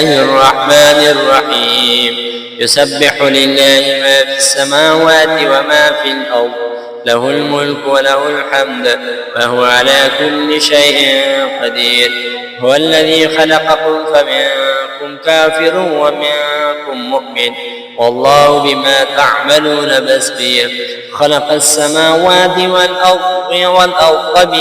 الله الرحمن الرحيم يسبح لله ما في السماوات وما في الأرض له الملك وله الحمد وهو على كل شيء قدير هو الذي خلقكم فمنكم كافر ومنكم مؤمن والله بما تعملون بصير خلق السماوات والأرض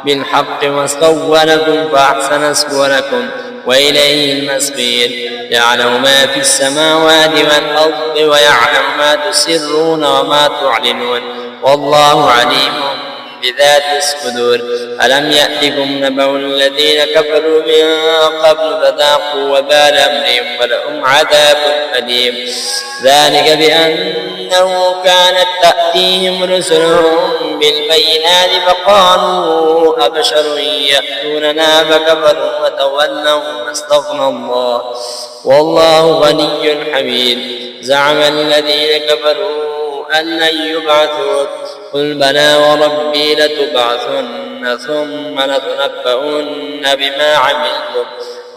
بالحق وصوركم فأحسن صوركم وإليه المصير يعلم ما في السماوات والأرض ويعلم ما تسرون وما تعلنون والله عليم بذات الصدور ألم يأتكم نبأ الذين كفروا من قبل فذاقوا وبال أمرهم ولهم عذاب أليم ذلك بأنه كانت تأتيهم رسلهم بالبينات فقالوا أبشر يأتوننا فكفروا وتولوا واستغنى الله والله غني حميد زعم الذين كفروا أن لن يبعثوا قل بلى وربي لتبعثن ثم لتنبؤن بما عملتم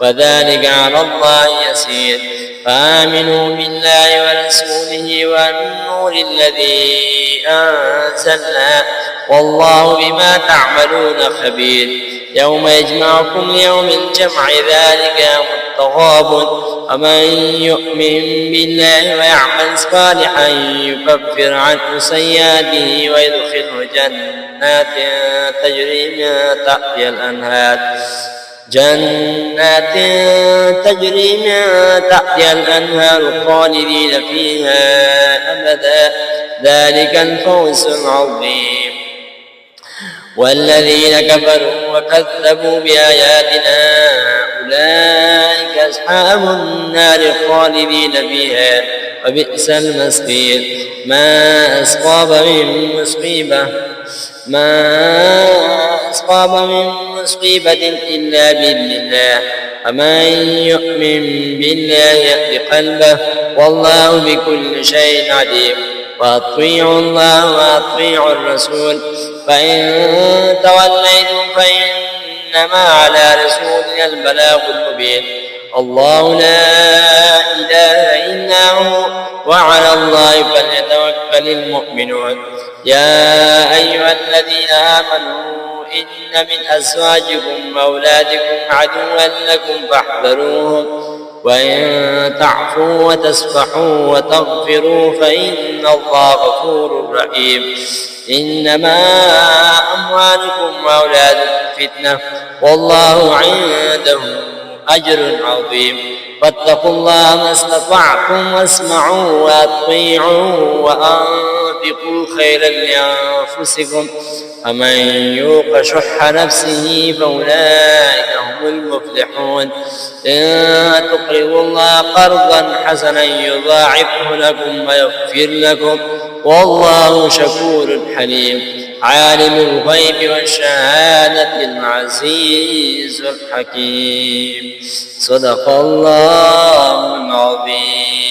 وذلك على الله يسير فآمنوا بالله ورسوله والنور الذي أنزلنا والله بما تعملون خبير يوم يجمعكم يوم الجمع ذلك يوم التغابن ومن يؤمن بالله ويعمل صالحا يكفر عنه سيئاته ويدخله جنات تجري من تحتها الأنهار خالدين فيها أبدا ذلك الفوز العظيم والذين كفروا وكذبوا بآياتنا أولئك أصحاب النار خالدين فيها وبئس المصير ما أصاب من مصيبة إلا بإذن الله ومن يؤمن بالله يهد قلبه والله بكل شيء عليم وأطيعوا الله وأطيعوا الرسول فإن توليتم فإنما على رسولنا البلاغ المبين الله لا إله إلا هو وعلى الله فليتوكل المؤمنون يا أيها الذين آمنوا إن من أزواجكم وأولادكم عدوا لكم فاحذروهم وإن تعفوا وتصفحوا وتغفروا فإن الله غفور رحيم إنما أموالكم وأولادكم فتنة والله عنده أجر عظيم فاتقوا الله ما استطعتم واسمعوا وأطيعوا وأنفقوا خيرا لأنفسكم ومن يوق شح نفسه فأولئك هم المفلحون إن تقرضوا الله قرضا حسنا يضاعفه لكم ويغفر لكم والله شكور حليم عالم الغيب والشهادة العزيز الحكيم صدق الله العظيم.